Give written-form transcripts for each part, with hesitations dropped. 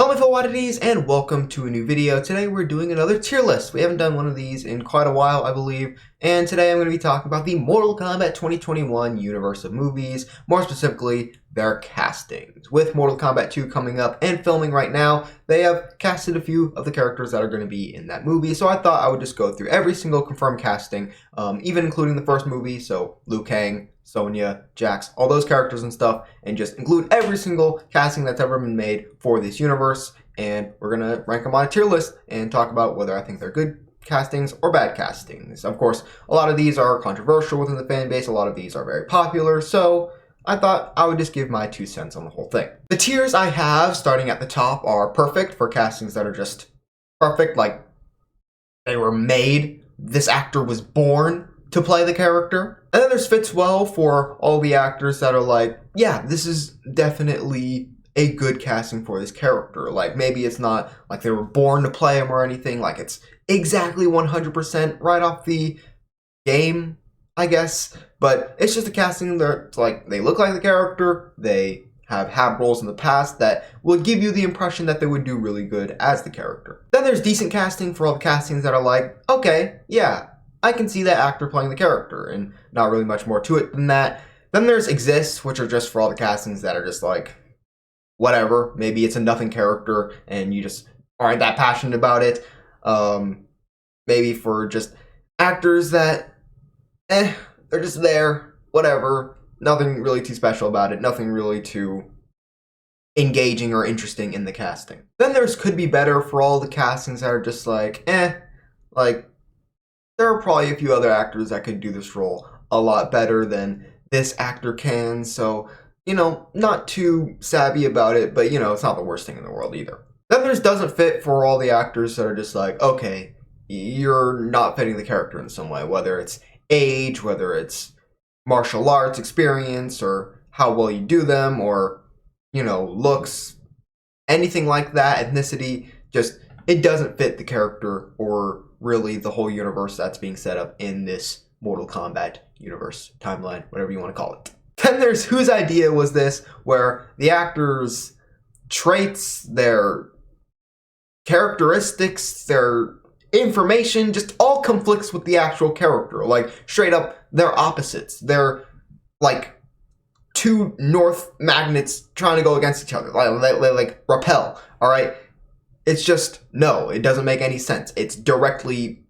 Hello my fellow oddities and welcome to a new video. Today we're doing another tier list. We haven't done one of these in quite a while, I believe. And today I'm going to be talking about the Mortal Kombat 2021 universe of movies, more specifically their castings. With Mortal Kombat 2 coming up and filming right now, they have casted a few of the characters that are going to be in that movie. So I thought I would just go through every single confirmed casting, even including the first movie, so Liu Kang, Sonia, Jax, all those characters and stuff, and just include every single casting that's ever been made for this universe. And we're going to rank them on a tier list and talk about whether I think they're good castings or bad castings. Of course, a lot of these are controversial within the fan base, a lot of these are very popular, so I thought I would just give my 2 cents on the whole thing. The tiers I have, starting at the top, are perfect for castings that are just perfect, like they were made, this actor was born to play the character. And then there's fits well for all the actors that are like, yeah, this is definitely a good casting for this character. Like, maybe it's not like they were born to play him or anything, like it's exactly 100% right off the game, I guess. But it's just a casting that's like, they look like the character, they have had roles in the past that will give you the impression that they would do really good as the character. Then there's decent casting for all the castings that are like, okay, yeah, I can see that actor playing the character, and not really much more to it than that. Then there's exists, which are just for all the castings that are just like, whatever. Maybe it's a nothing character, and you just aren't that passionate about it. Maybe for just actors that, they're just there, whatever. Nothing really too special about it. Nothing really too engaging or interesting in the casting. Then there's could be better for all the castings that are just like, like, there are probably a few other actors that could do this role a lot better than this actor can, so, you know, not too savvy about it, but, you know, it's not the worst thing in the world either. Then there's doesn't fit for all the actors that are just like, okay, you're not fitting the character in some way, whether it's age, whether it's martial arts experience, or how well you do them, or, you know, looks, anything like that, ethnicity, just, it doesn't fit the character or really the whole universe that's being set up in this Mortal Kombat universe, timeline, whatever you want to call it. Then there's whose idea was this, where the actors' traits, their characteristics, their information just all conflicts with the actual character. Like, straight up, they're opposites. They're like two north magnets trying to go against each other, like repel, all right? It's just, no, it doesn't make any sense. It's directly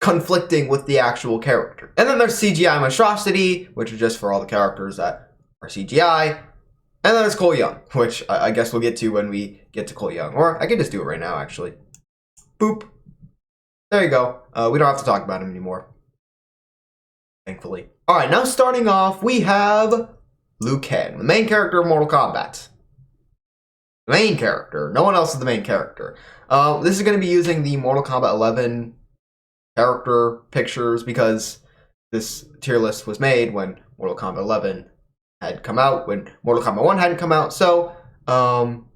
conflicting with the actual character. And then there's CGI monstrosity, which is just for all the characters that are CGI. And then there's Cole Young, which I guess we'll get to when we get to Cole Young. Or I can just do it right now, actually. Boop. There you go. We don't have to talk about him anymore, thankfully. Alright, now starting off, we have Liu Kang, the main character of Mortal Kombat. The main character. No one else is the main character. This is going to be using the Mortal Kombat 11 character pictures because this tier list was made when Mortal Kombat 11 had come out, when Mortal Kombat 1 hadn't come out. So,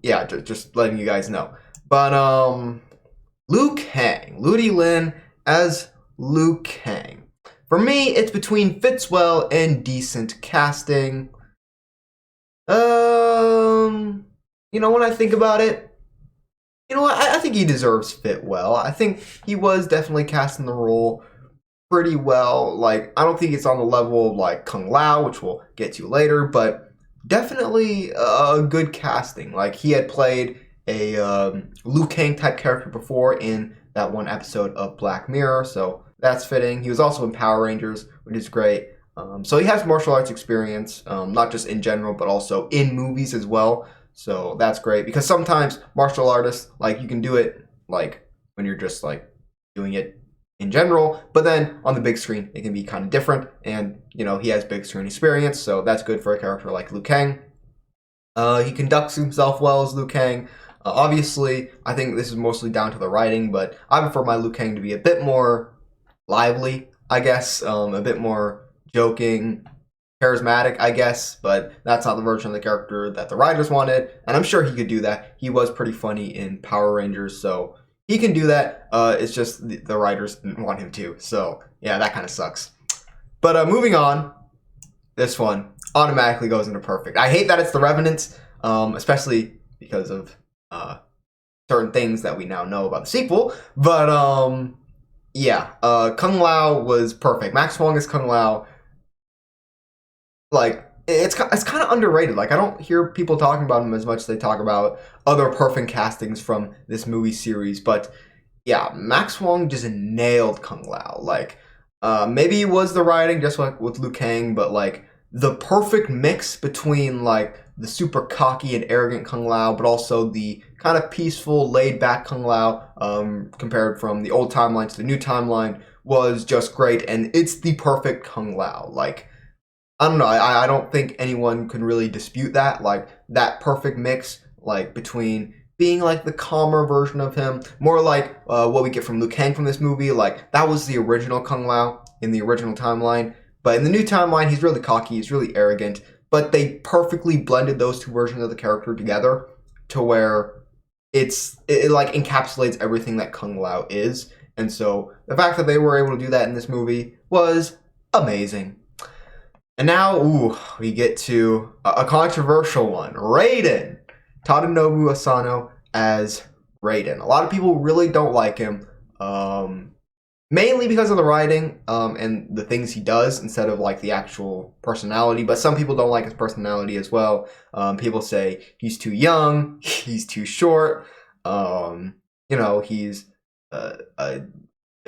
yeah, just letting you guys know. But, Liu Kang. Ludi Lin as Liu Kang. For me, it's between fits well and decent casting. You know, when I think about it, you know what, I think he deserves fit well. I think he was definitely casting the role pretty well. Like, I don't think it's on the level of, like, Kung Lao, which we'll get to later, but definitely a good casting. Like, he had played a Liu Kang type character before in that one episode of Black Mirror, so that's fitting. He was also in Power Rangers, which is great. So he has martial arts experience, not just in general, but also in movies as well. So that's great, because sometimes martial artists, like, you can do it, like, when you're just, like, doing it in general, but then on the big screen, it can be kind of different, and, you know, he has big screen experience, so that's good for a character like Liu Kang. He conducts himself well as Liu Kang. Obviously, I think this is mostly down to the writing, but I prefer my Liu Kang to be a bit more lively, I guess, a bit more joking, charismatic, I guess, but that's not the version of the character that the writers wanted, and I'm sure he could do that. He was pretty funny in Power Rangers, so he can do that. It's just the writers didn't want him to, so yeah, that kind of sucks. But moving on, this one automatically goes into perfect. I hate that it's the Revenant, especially because of certain things that we now know about the sequel. But yeah, Kung Lao was perfect. Max Huang as Kung Lao, like it's kind of underrated. Like I don't hear people talking about him as much as they talk about other perfect castings from this movie series. But yeah, Max Huang just nailed Kung Lao. Like maybe it was the writing, just like with Liu Kang, but like the perfect mix between like the super cocky and arrogant Kung Lao, but also the kind of peaceful, laid-back Kung Lao, compared from the old timeline to the new timeline, was just great. And it's the perfect Kung Lao. Like I don't know. I don't think anyone can really dispute that. Like that perfect mix, like between being like the calmer version of him, more like what we get from Liu Kang from this movie. Like that was the original Kung Lao in the original timeline, but in the new timeline, he's really cocky, he's really arrogant. But they perfectly blended those two versions of the character together to where it like encapsulates everything that Kung Lao is. And so the fact that they were able to do that in this movie was amazing. And now, we get to a controversial one. Raiden. Tadanobu Asano as Raiden. A lot of people really don't like him, mainly because of the writing and the things he does instead of like the actual personality. But some people don't like his personality as well. People say he's too young, he's too short. He's a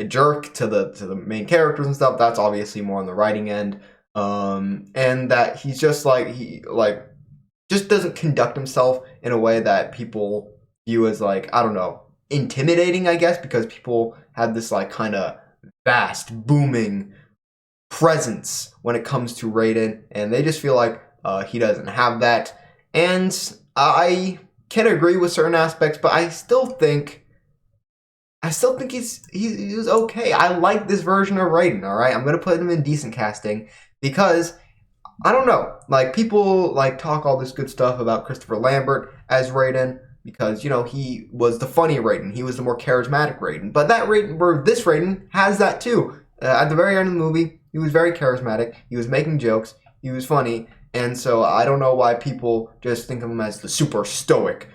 jerk to the main characters and stuff. That's obviously more on the writing end. And that he's just just doesn't conduct himself in a way that people view as like, I don't know, intimidating, I guess, because people have this like kind of vast, booming presence when it comes to Raiden, and they just feel like he doesn't have that. And I can agree with certain aspects, but I still think he's okay. I like this version of Raiden, all right? I'm going to put him in decent casting because I don't know. Like people like talk all this good stuff about Christopher Lambert as Raiden because he was the funny Raiden, he was the more charismatic Raiden. But that Raiden, or this Raiden, has that too. At the very end of the movie, he was very charismatic. He was making jokes. He was funny, and so I don't know why people just think of him as the super stoic,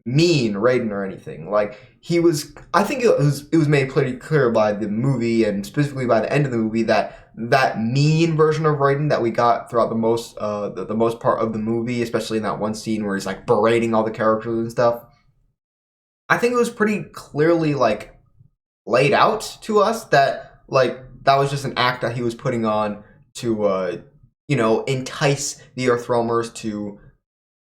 mean Raiden or anything. Like he was, I think it was made pretty clear by the movie and specifically by the end of the movie that mean version of Raiden that we got throughout the most part of the movie, especially in that one scene where he's like berating all the characters and stuff. I think it was pretty clearly like laid out to us that like that was just an act that he was putting on to entice the Earthrealmers to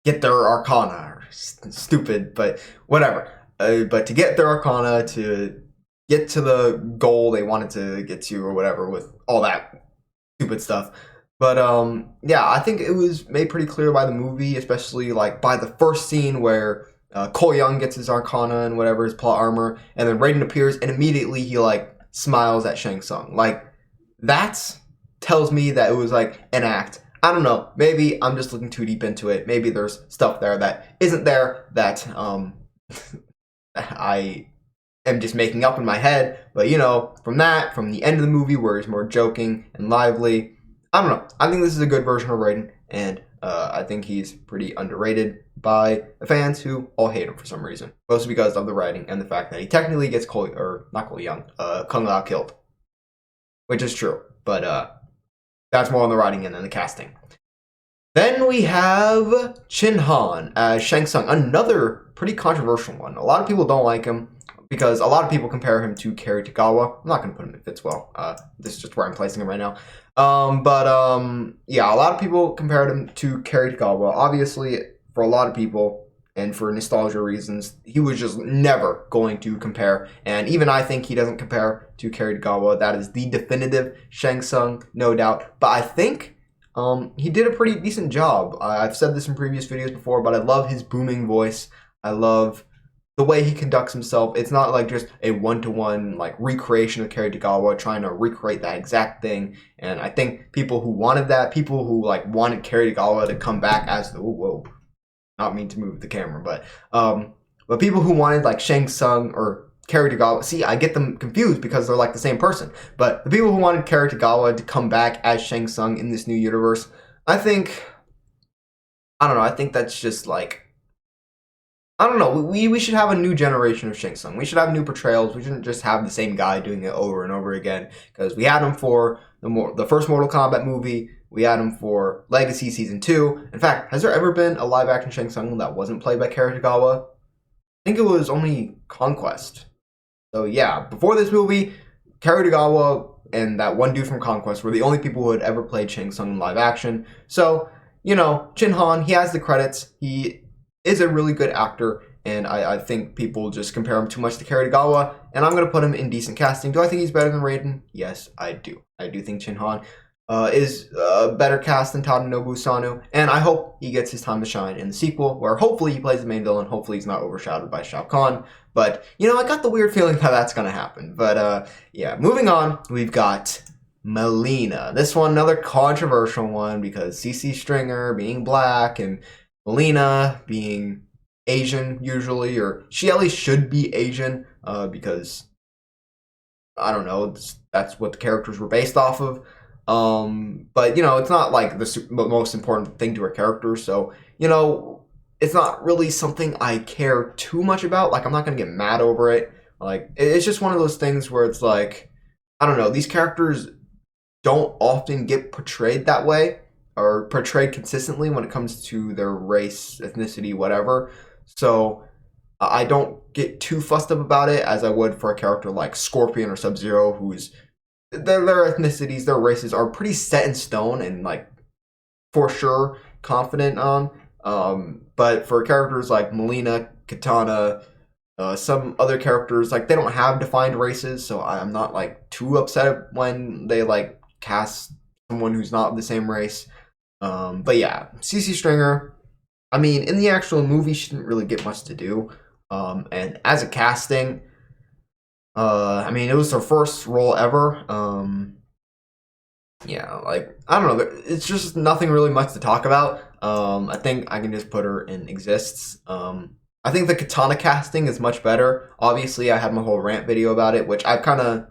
get their Arcana. Stupid, but whatever. But to get their Arcana, to get to the goal they wanted to get to, or whatever, with all that stupid stuff. But yeah, I think it was made pretty clear by the movie, especially like by the first scene where Cole Young gets his Arcana and whatever, his plot armor, and then Raiden appears, and immediately he like smiles at Shang Tsung. Like that tells me that it was like an act. I don't know. Maybe I'm just looking too deep into it. Maybe there's stuff there that isn't there that I am just making up in my head. But from the end of the movie where he's more joking and lively, I don't know. I think this is a good version of Raiden, and I think he's pretty underrated by the fans who all hate him for some reason. Mostly because of the writing and the fact that he technically gets Kung Lao killed, which is true. But that's more on the writing end than the casting. Then we have Chin Han as Shang Tsung, another pretty controversial one. A lot of people don't like him because a lot of people compare him to Kerry Tagawa. I'm not going to put him in fits well. This is just where I'm placing him right now. Yeah, a lot of people compared him to Kerry Tagawa. Obviously, for a lot of people, and for nostalgia reasons, he was just never going to compare. And even I think he doesn't compare to Kerry Tagawa. That is the definitive Shang Tsung, no doubt. But I think he did a pretty decent job. I've said this in previous videos before, but I love his booming voice. I love the way he conducts himself. It's not like just a one-to-one like recreation of Kerry Tagawa, trying to recreate that exact thing. And I think people who wanted that, people who like wanted Kerry Tagawa to come back as the not mean to move the camera, but people who wanted like Shang Tsung or Kerry Tagawa, see, I get them confused because they're like the same person. But the people who wanted Kerry Tagawa to come back as Shang Tsung in this new universe, I think that's just like I don't know. We should have a new generation of Shang Tsung. We should have new portrayals. We shouldn't just have the same guy doing it over and over again. Because we had him for the first Mortal Kombat movie. We had him for Legacy Season 2. In fact, has there ever been a live action Shang Tsung that wasn't played by Karasugawa? I think it was only Conquest. So yeah, before this movie, Karasugawa and that one dude from Conquest were the only people who had ever played Shang Tsung in live action. So, you know, Chin Han, he has the credits. He is a really good actor, and I think people just compare him too much to Karasugawa, and I'm going to put him in decent casting. Do I think he's better than Raiden? Yes, I do. I do think Chin Han is better cast than Tadanobu Sanu, and I hope he gets his time to shine in the sequel, where hopefully he plays the main villain, hopefully he's not overshadowed by Shao Kahn, but, you know, I got the weird feeling that that's going to happen. But, yeah, moving on, we've got Molina. This one, another controversial one, because CC Stringer being black, and Molina being Asian usually, or she at least should be Asian, because I don't know, that's what the characters were based off of. But you know, it's not like the most important thing to her character, so you know, it's not really something I care too much about. Like, I'm not gonna get mad over it. Like, it's just one of those things where it's like, I don't know, these characters don't often get portrayed that way, or portrayed consistently when it comes to their race, ethnicity, whatever. So I don't get too fussed up about it as I would for a character like Scorpion or Sub-Zero, who's their ethnicities, their races are pretty set in stone and like for sure confident on. But for characters like Molina, Katana, some other characters, like, they don't have defined races, so I'm not like too upset when they like cast someone who's not the same race. But yeah, CC Stringer, I mean, in the actual movie, she didn't really get much to do. And as a casting, I mean, it was her first role ever. Yeah, like, I don't know, it's just nothing really much to talk about. I think I can just put her in Exists. I think the Katana casting is much better. Obviously, I had my whole rant video about it, which I've kind of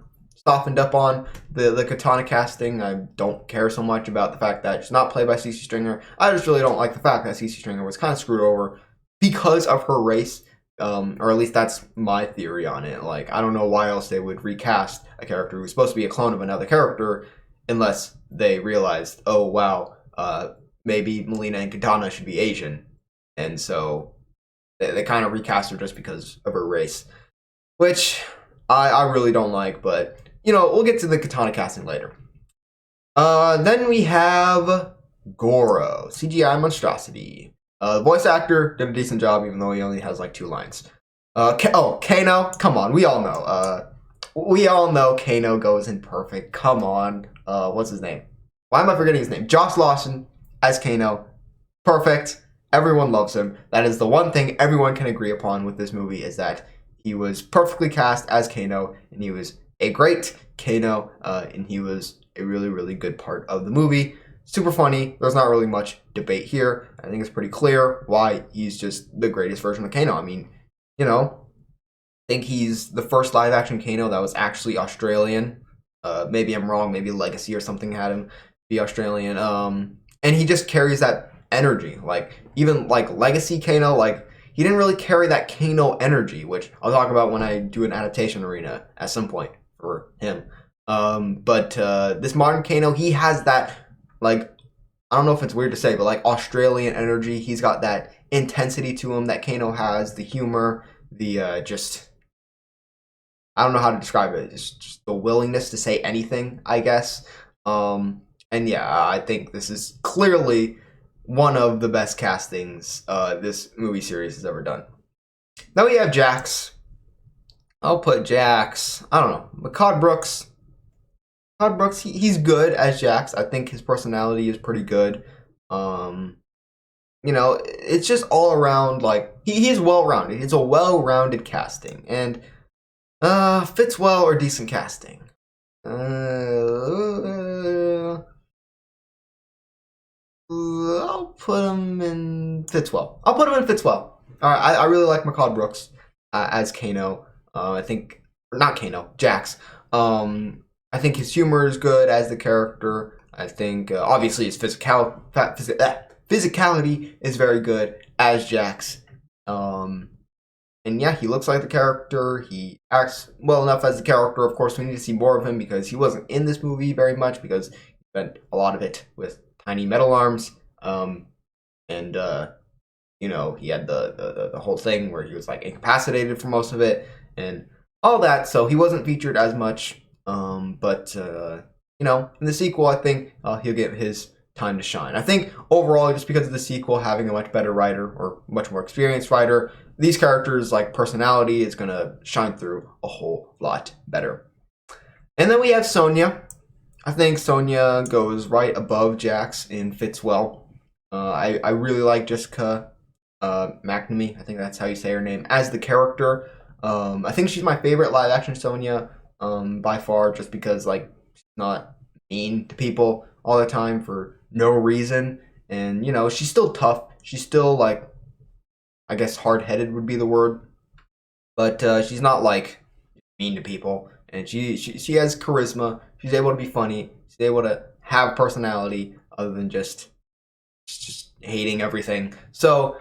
softened up on. The Katana casting, I don't care so much about the fact that she's not played by CC Stringer. I just really don't like the fact that CC Stringer was kind of screwed over because of her race, or at least that's my theory on it. Like, I don't know why else they would recast a character who's supposed to be a clone of another character unless they realized, oh wow, maybe Molina and Katana should be Asian, and so they kind of recast her just because of her race, which I really don't like, but you know, we'll get to the Katana casting later. Then we have Goro, CGI monstrosity. Voice actor did a decent job, even though he only has like 2 lines. Kano, come on, we all know. We all know Kano goes in perfect. Come on. What's his name? Why am I forgetting his name? Josh Lawson as Kano. Perfect. Everyone loves him. That is the one thing everyone can agree upon with this movie, is that he was perfectly cast as Kano, and he was a great Kano, and he was a really, really good part of the movie. Super funny. There's not really much debate here. I think it's pretty clear why he's just the greatest version of Kano. I mean, you know, I think he's the first live-action Kano that was actually Australian. Maybe I'm wrong. Maybe Legacy or something had him be Australian. And he just carries that energy. Like, even like Legacy Kano, like, he didn't really carry that Kano energy, which I'll talk about when I do an adaptation arena at some point for him. But this modern Kano, he has that, like, I don't know if it's weird to say, but like Australian energy. He's got that intensity to him that Kano has, the humor, the just, I don't know how to describe it. It's just the willingness to say anything, I guess. And yeah, I think this is clearly one of the best castings this movie series has ever done. Now we have Jax. I'll put Jax, I don't know, Makad Brooks. Makad Brooks, he's good as Jax. I think his personality is pretty good. You know, it's just all around, like, he's well-rounded. It's a well-rounded casting, and fits well or decent casting. I'll put him in fits well. I'll put him in fits well. All right, I really like Makad Brooks as Kano. I think, not Kano, Jax. I think his humor is good as the character. I think obviously his physicality is very good as Jax. and yeah, he looks like the character. He acts well enough as the character. Of course, we need to see more of him because he wasn't in this movie very much because he spent a lot of it with tiny metal arms. And you know, he had the whole thing where he was like incapacitated for most of it and all that. So he wasn't featured as much. But you know, in the sequel, I think he'll get his time to shine. I think overall, just because of the sequel having a much better writer or much more experienced writer, these characters' like personality is gonna shine through a whole lot better. And then we have Sonia. I think Sonia goes right above Jax and fits well. I really like Jessica McNamee, I think that's how you say her name, as the character. I think she's my favorite live action Sonia by far, just because like she's not mean to people all the time for no reason, and you know she's still tough. She's still like, I guess hard headed would be the word, but she's not like mean to people, and she has charisma. She's able to be funny. She's able to have personality other than just hating everything. So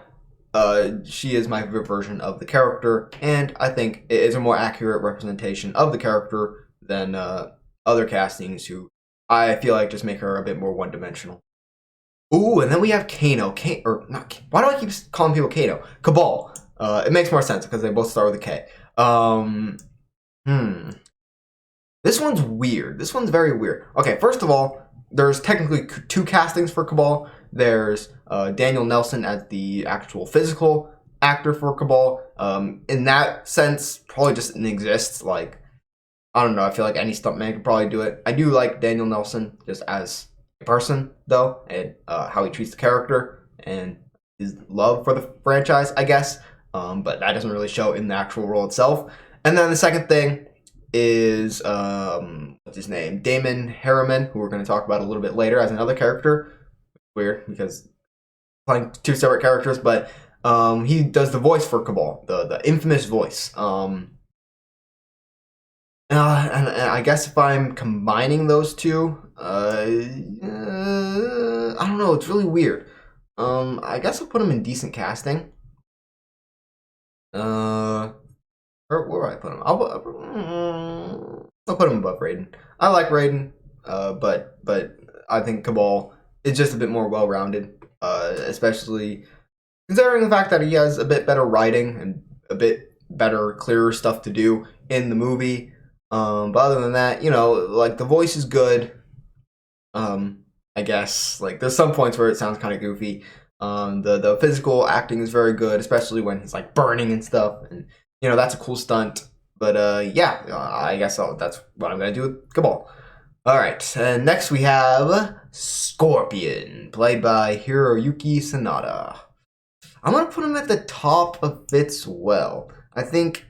she is my favorite version of the character, and I think it is a more accurate representation of the character than other castings who I feel like just make her a bit more one-dimensional. Ooh, and then we have Kano. Or not, why do I keep calling people Kano? Kabal. It makes more sense because they both start with a K. This one's weird. This one's very weird. Okay, first of all, there's technically two castings for Kabal. There's Daniel Nelson as the actual physical actor for Kabal. In that sense, probably just didn't exist. Like, I don't know. I feel like any stuntman could probably do it. I do like Daniel Nelson just as a person, though, and how he treats the character and his love for the franchise, I guess. But that doesn't really show in the actual role itself. And then the second thing is, what's his name? Damon Harriman, who we're going to talk about a little bit later as another character. Weird, because playing two separate characters, but he does the voice for Kabal, the infamous voice. And I guess if I'm combining those two, I don't know, it's really weird. I guess I'll put him in decent casting. Where do I put him? I'll put him above Raiden. I like Raiden, but I think Kabal is just a bit more well-rounded, especially considering the fact that he has a bit better writing and a bit better, clearer stuff to do in the movie. But other than that, you know, like the voice is good. I guess like there's some points where it sounds kind of goofy. The physical acting is very good, especially when he's like burning and stuff, and you know that's a cool stunt. But yeah, I guess that's what I'm gonna do with Kabal. All right, and next we have Scorpion, played by Hiroyuki Sanada. I'm gonna put him at the top of Fits Well. I think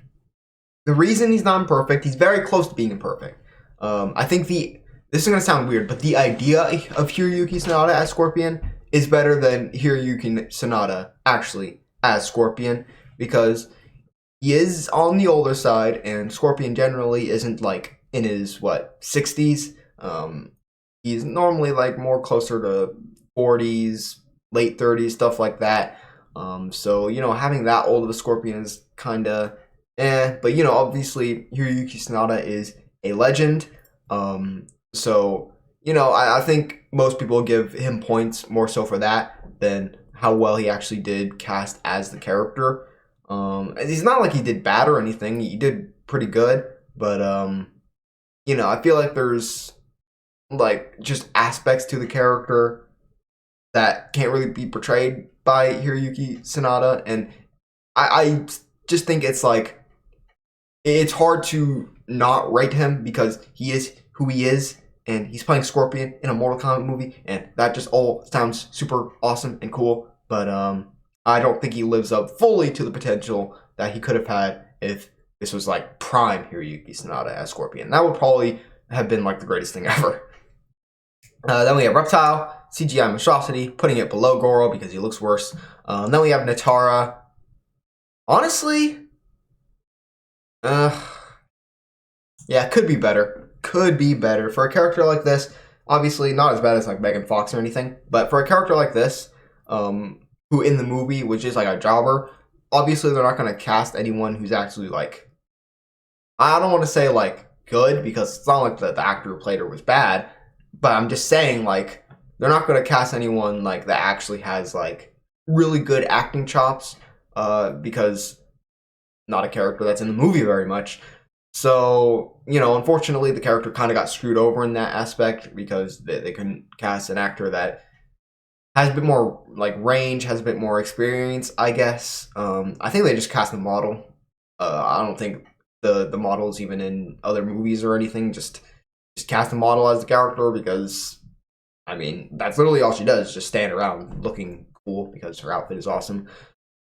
the reason he's not imperfect, he's very close to being imperfect. I think this is gonna sound weird, but the idea of Hiroyuki Sanada as Scorpion is better than Hiroyuki Sanada actually as Scorpion, because he is on the older side, and Scorpion generally isn't like in his 60s. He's normally like more closer to 40s, late 30s, stuff like that. So you know, having that old of a Scorpion is kind of but you know, obviously Hiroyuki Sanada is a legend. So you know, I think most people give him points more so for that than how well he actually did cast as the character. He's not like he did bad or anything. He did pretty good, but you know, I feel like there's like just aspects to the character that can't really be portrayed by Hiroyuki Sanada, and I just think it's like it's hard to not rate him because he is who he is, and he's playing Scorpion in a Mortal Kombat movie, and that just all sounds super awesome and cool, but I don't think he lives up fully to the potential that he could have had if this was like prime Hiroyuki Sanada as Scorpion. That would probably have been like the greatest thing ever. Then we have Reptile, CGI monstrosity, putting it below Goro because he looks worse. Then we have Nitara. Honestly, yeah, could be better. Could be better. For a character like this, obviously not as bad as like Megan Fox or anything, but for a character like this, who in the movie was just like a jobber, obviously they're not going to cast anyone who's actually like, I don't want to say like good, because it's not like the actor who played her was bad, but I'm just saying like they're not going to cast anyone like that actually has like really good acting chops, because not a character that's in the movie very much. So, you know, unfortunately the character kind of got screwed over in that aspect, because they couldn't cast an actor that has a bit more like range, has a bit more experience, I guess. I think they just cast the model. I don't think the model's even in other movies or anything. Just cast the model as the character, because I mean that's literally all she does, just stand around looking cool because her outfit is awesome.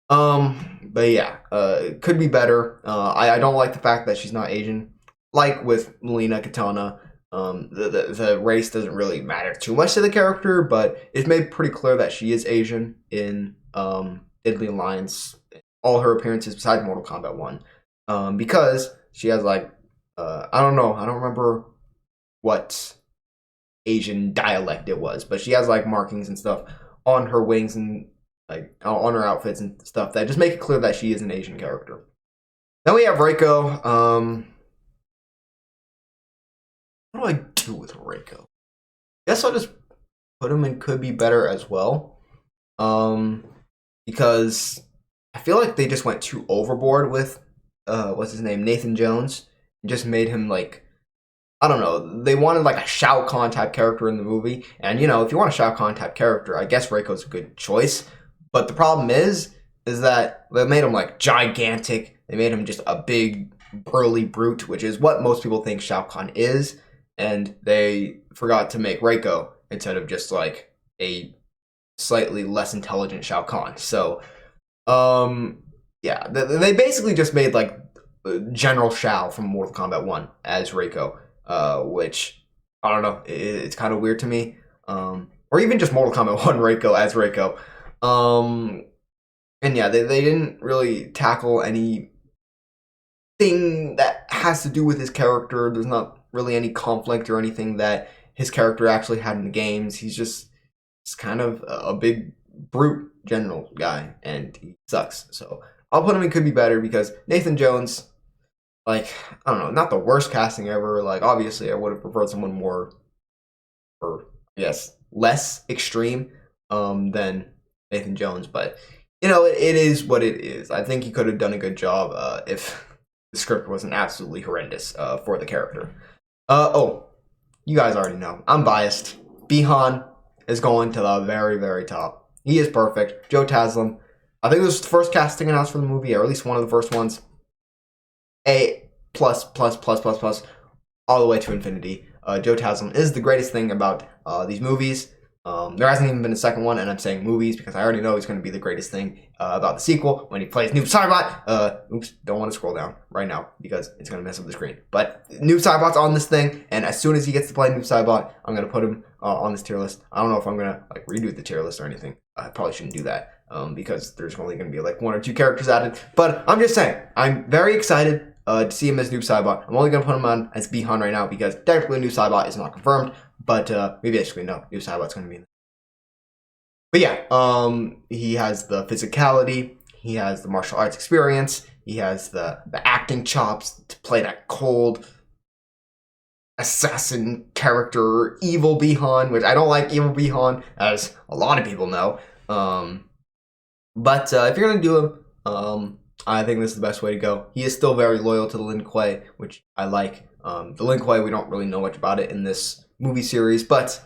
But yeah, it could be better. I don't like the fact that she's not Asian. Like with Molina, Katana, the race doesn't really matter too much to the character, but it's made pretty clear that she is Asian in Deadly Alliance, all her appearances besides Mortal Kombat 1. Because she has like, I don't know, I don't remember what Asian dialect it was, but she has like markings and stuff on her wings and like on her outfits and stuff that just make it clear that she is an Asian character. Then we have Reiko. What do I do with Reiko? Guess I'll just put him in could be better as well. Because I feel like they just went too overboard with what's his name, Nathan Jones, and just made him like, I don't know, they wanted like a Shao Kahn type character in the movie, and you know, if you want a Shao Kahn type character, I guess Reiko's a good choice. But the problem is that they made him like gigantic. They made him just a big burly brute, which is what most people think Shao Kahn is, and they forgot to make Reiko instead of just like a slightly less intelligent Shao Kahn. So, yeah, they basically just made like General Shao from Mortal Kombat 1 as Reiko, which I don't know, it's kind of weird to me. Or even just Mortal Kombat 1 Reiko as Reiko. And yeah, they didn't really tackle anything that has to do with his character. There's not really any conflict or anything that his character actually had in the games. He's kind of a big brute general guy, and he sucks. So I'll put him in could be better, because Nathan Jones, like, I don't know, not the worst casting ever. Like, obviously I would have preferred someone more, or I guess less extreme than Nathan Jones, but you know, it is what it is. I think he could have done a good job if the script wasn't absolutely horrendous for the character. Oh, you guys already know, I'm biased. Bi-Han is going to the very, very top. He is perfect. Joe Taslim, I think this was the first casting announced for the movie, or at least one of the first ones. A plus, plus, plus, plus, plus, all the way to infinity. Joe Taslim is the greatest thing about these movies. There hasn't even been a second one, and I'm saying movies because I already know he's going to be the greatest thing about the sequel when he plays Noob Saibot. Oops, don't want to scroll down right now because it's going to mess up the screen. But Noob Saibot's on this thing, and as soon as he gets to play Noob Saibot, I'm going to put him on this tier list. I don't know if I'm going to like redo the tier list or anything. I probably shouldn't do that because there's only going to be like 1 or 2 characters added. But I'm just saying, I'm very excited to see him as Noob Saibot. I'm only going to put him on as Bi-Han right now because technically Noob Saibot is not confirmed. But we basically know Noob Saibot's going to be in. But yeah, he has the physicality, he has the martial arts experience, he has the acting chops to play that cold assassin character, evil Bi-Han, which I don't like evil Bi-Han, as a lot of people know. But if you're going to do him, I think this is the best way to go. He is still very loyal to the Lin Kuei, which I like. The Lin Kuei, we don't really know much about it in this movie series, but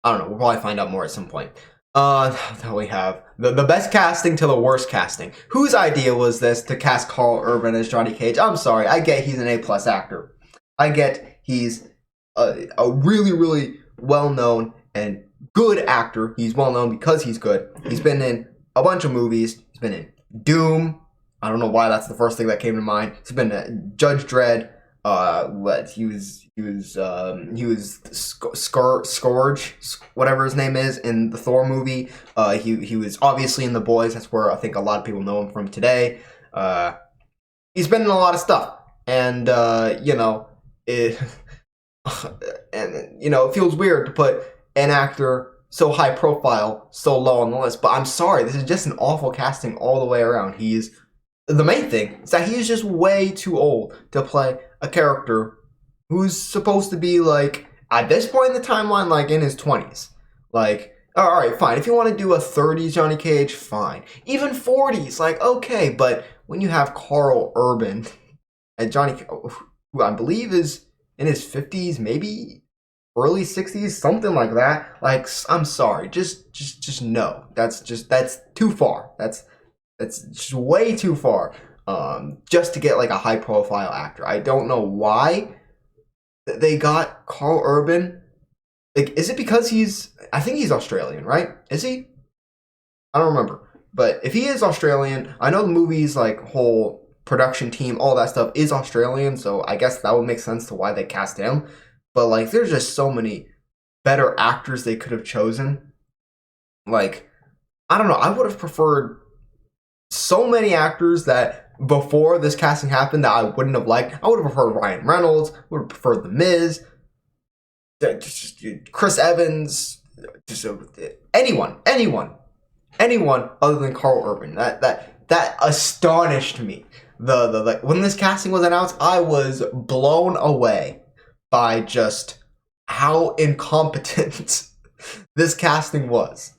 I don't know, we'll probably find out more at some point. Then we have the best casting to the worst casting. Whose idea was this to cast Karl Urban as Johnny Cage? I'm sorry, I get he's an A+ actor. I get he's a really, really well-known and good actor. He's well-known because he's good. He's been in a bunch of movies. He's been in Doom. I don't know why that's the first thing that came to mind. He's been in Judge Dredd. He was Scourge, whatever his name is, in the Thor movie. He was obviously in The Boys. That's where I think a lot of people know him from today. He's been in a lot of stuff, and you know, it feels weird to put an actor so high profile, so low on the list. But I'm sorry, this is just an awful casting all the way around. The main thing is that he is just way too old to play a character who's supposed to be like, at this point in the timeline, like in his 20s. Like, all right, fine. If you want to do a 30s Johnny Cage, fine. Even 40s, like, okay. But when you have Karl Urban and Johnny, who I believe is in his 50s, maybe early 60s, something like that. Like, I'm sorry, just no. That's too far. That's just way too far. Just to get like a high profile actor. I don't know why they got Karl Urban. Like, is it because I think he's Australian, right? Is he? I don't remember. But if he is Australian, I know the movie's like whole production team, all that stuff is Australian, so I guess that would make sense to why they cast him. But like, there's just so many better actors they could have chosen. Like, I don't know. I would have preferred so many actors that before this casting happened that I wouldn't have liked. I would have preferred Ryan Reynolds. Would have preferred The Miz. Chris Evans. Anyone other than Karl Urban. That astonished me. The when this casting was announced, I was blown away by just how incompetent this casting was.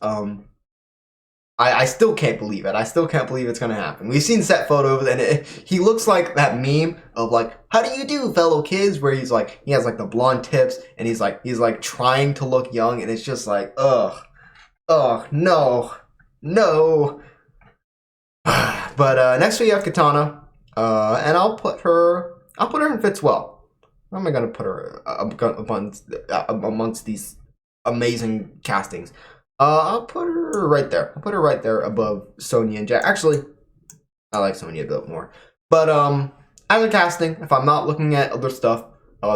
I still can't believe it. I still can't believe it's gonna happen. We've seen set photos, and he looks like that meme of like, "How do you do, fellow kids?" Where he has like the blonde tips, and he's like trying to look young, and it's just like, ugh, no. But next we have Katana, and I'll put her in Fits Well. Where am I gonna put her amongst these amazing castings? I'll put her right there. I'll put her right there above Sonia and Jade. Actually, I like Sonia a bit more. But as a casting, if I'm not looking at other stuff,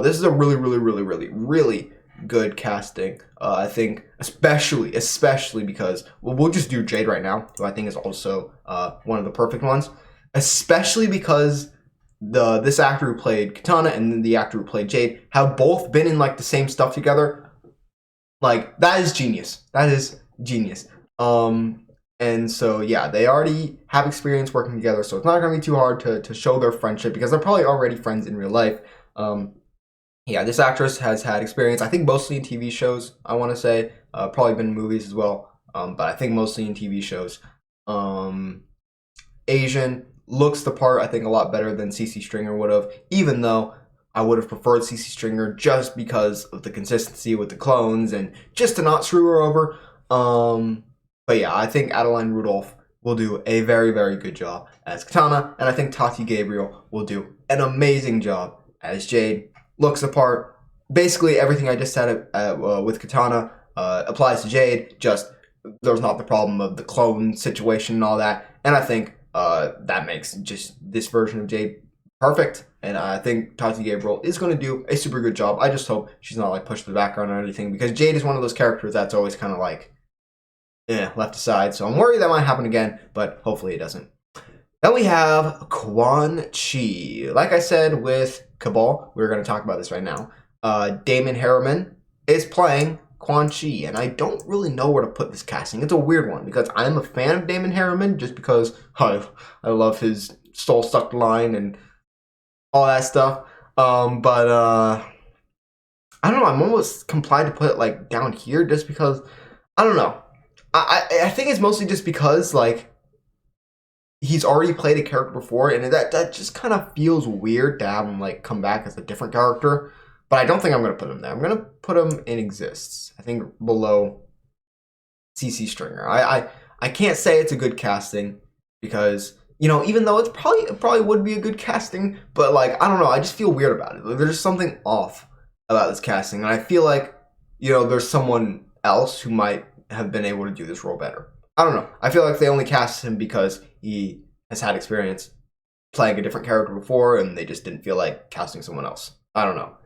this is a really good casting. I think especially because we'll just do Jade right now, who I think is also one of the perfect ones. Especially because this actor who played Katana and the actor who played Jade have both been in like the same stuff together. Like, that is genius. That is genius. And so, yeah, they already have experience working together, so it's not going to be too hard to show their friendship, because they're probably already friends in real life. Yeah, this actress has had experience, I think mostly in TV shows, I want to say. Probably been in movies as well, but I think mostly in TV shows. Asian, looks the part, I think, a lot better than CC Stringer would have, even though I would have preferred CC Stringer just because of the consistency with the clones and just to not screw her over. But yeah, I think Adeline Rudolph will do a very good job as Katana, and I think Tati Gabriel will do an amazing job as Jade. Looks the part. Basically, everything I just said with Katana applies to Jade, just there's not the problem of the clone situation and all that. And I think that makes just this version of Jade perfect, and I think Tati Gabriel is going to do a super good job. I just hope she's not like pushed to the background or anything, because Jade is one of those characters that's always kind of like left aside. So I'm worried that might happen again, but hopefully it doesn't. Then we have Quan Chi. Like I said with Kabal, we're going to talk about this right now. Damon Harriman is playing Quan Chi, and I don't really know where to put this casting. It's a weird one because I'm a fan of Damon Harriman just because I love his soul-sucked line and all that stuff. But I don't know. I'm almost compelled to put it like down here just because I don't know. I think it's mostly just because like he's already played a character before, and that just kind of feels weird to have him like come back as a different character. But I don't think I'm gonna put him there. I'm gonna put him in Exists. I think below CC Stringer. I can't say it's a good casting because, you know, even though it probably would be a good casting, but like I don't know, I just feel weird about it. Like, there's something off about this casting, and I feel like, you know, there's someone else who might have been able to do this role better. I don't know. I feel like they only cast him because he has had experience playing a different character before, and they just didn't feel like casting someone else. I don't know.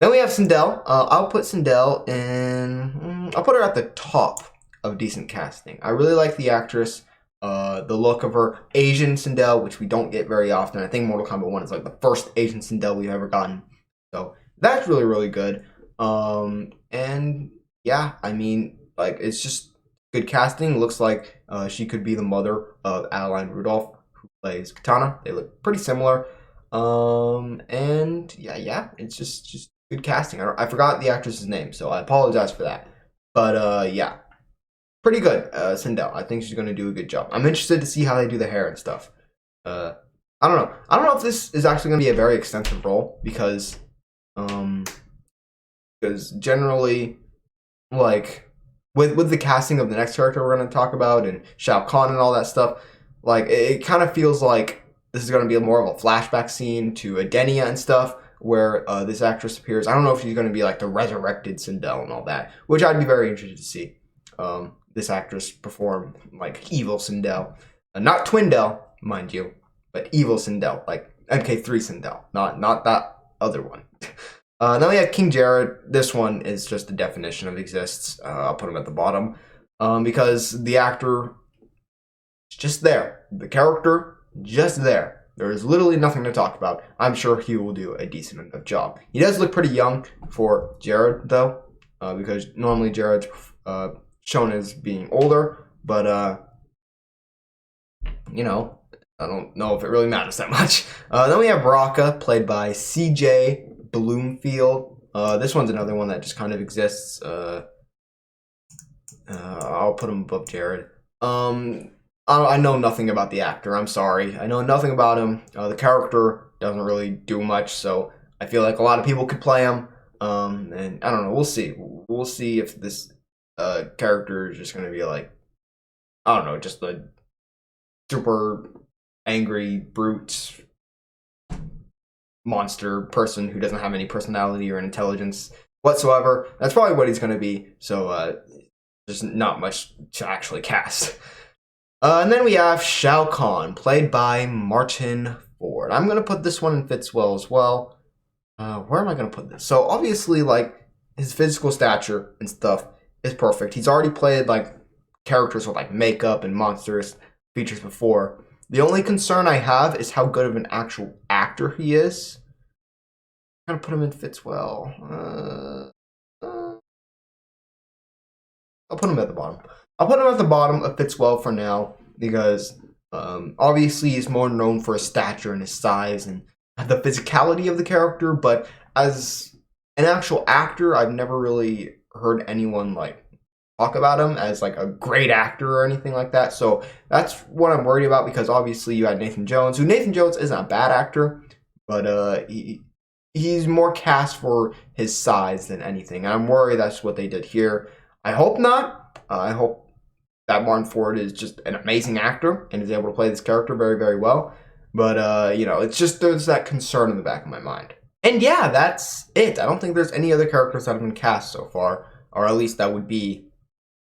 Then we have Sindel. I'll put Sindel in. I'll put her at the top of decent casting. I really like the actress. The look of her. Asian Sindel, which we don't get very often. I think Mortal Kombat 1 is like the first Asian Sindel we've ever gotten. So that's really good. And yeah, I mean, Like, it's just good casting. Looks like she could be the mother of Adeline Rudolph, who plays Katana. They look pretty similar. And yeah, it's just good casting. I forgot the actress's name, so I apologize for that. But yeah, pretty good. Sindel. I think she's gonna do a good job. I'm interested to see how they do the hair and stuff. I don't know. I don't know if this is actually gonna be a very extensive role because generally, like with the casting of the next character we're gonna talk about and Shao Kahn and all that stuff, like it kind of feels like this is gonna be more of a flashback scene to Adenia and stuff where this actress appears. I don't know if she's gonna be like the resurrected Sindel and all that, which I'd be very interested to see. This actress perform like evil Sindel, not Twindel, mind you, but evil Sindel, like MK3 Sindel, not that other one. Then we have King Jared. This one is just the definition of exists. I'll put him at the bottom because the actor is just there. The character, just there. There is literally nothing to talk about. I'm sure he will do a decent enough job. He does look pretty young for Jared, though, because normally Jared's shown as being older, but you know, I don't know if it really matters that much. Then we have Baraka, played by CJ Bloomfield. This one's another one that just kind of exists. I'll put him above Jared. I know nothing about the actor. I'm sorry. I know nothing about him. The character doesn't really do much, so I feel like a lot of people could play him. And I don't know. We'll see. We'll see if this character is just going to be like, I don't know, just a super angry brute monster person who doesn't have any personality or intelligence whatsoever. That's probably what he's going to be. So there's not much to actually cast. And then we have Shao Kahn, played by Martin Ford. I'm going to put this one in Fitzwell as well. Where am I going to put this? So obviously, like, his physical stature and stuff is perfect. He's already played like characters with like makeup and monstrous features before. The only concern I have is how good of an actual actor he is. I'm gonna put him in Fitzwell. I'll put him at the bottom. I'll put him at the bottom of Fitzwell for now because obviously he's more known for his stature and his size and the physicality of the character. But as an actual actor, I've never really heard anyone like talk about him as like a great actor or anything like that. So that's what I'm worried about because obviously you had Nathan Jones, who Nathan Jones isn't a bad actor, but he's more cast for his size than anything. And I'm worried that's what they did here. I hope not. I hope that Martin Ford is just an amazing actor and is able to play this character very, very well. But you know, it's just there's that concern in the back of my mind. And yeah, that's it. I don't think there's any other characters that have been cast so far, or at least that would be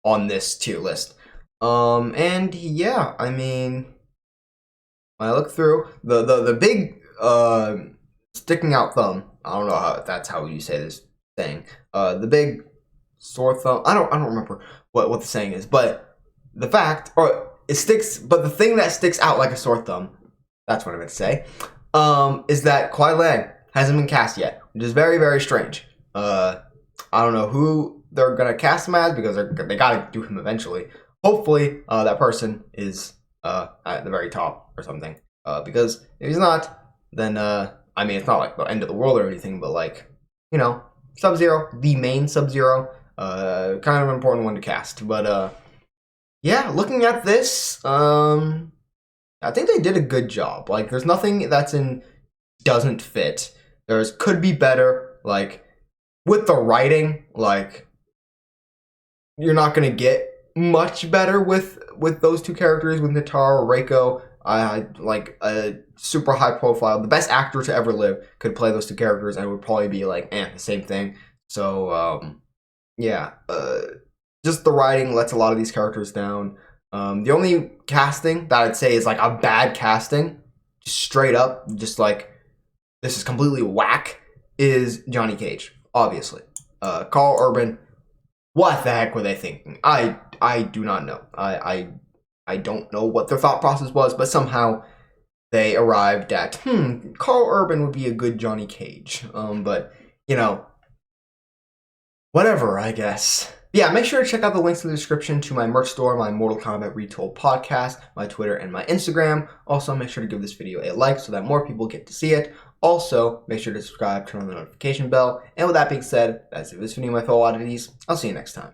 on this tier list. And yeah, I mean, when I look through the big sticking out thumb, I don't know how if that's how you say this thing. The big sore thumb. I don't remember what the saying is, but the fact or it sticks. But the thing that sticks out like a sore thumb, that's what I meant to say, is that Kuai Lang hasn't been cast yet, which is very, very strange. I don't know who they're gonna cast him as because they gotta do him eventually. Hopefully, that person is at the very top or something. Because if he's not, then I mean, it's not like the end of the world or anything, but like, you know, Sub-Zero, the main Sub-Zero, kind of an important one to cast. But yeah, looking at this, I think they did a good job. Like, there's nothing that's doesn't fit. There's could be better. Like with the writing, like you're not gonna get much better with those two characters, with Nitara or Reiko. Like a super high profile, the best actor to ever live could play those two characters and it would probably be like the same thing. So yeah, just the writing lets a lot of these characters down. The only casting that I'd say is like a bad casting, just straight up, just like this is completely whack, is Johnny Cage, obviously. Karl Urban, what the heck were they thinking? I do not know. I don't know what their thought process was, but somehow they arrived at, Karl Urban would be a good Johnny Cage. But, you know, whatever, I guess. Yeah, make sure to check out the links in the description to my merch store, my Mortal Kombat Retold podcast, my Twitter, and my Instagram. Also, make sure to give this video a like so that more people get to see it. Also, make sure to subscribe, turn on the notification bell. And with that being said, that's it for this video, my fellow oddities. I'll see you next time.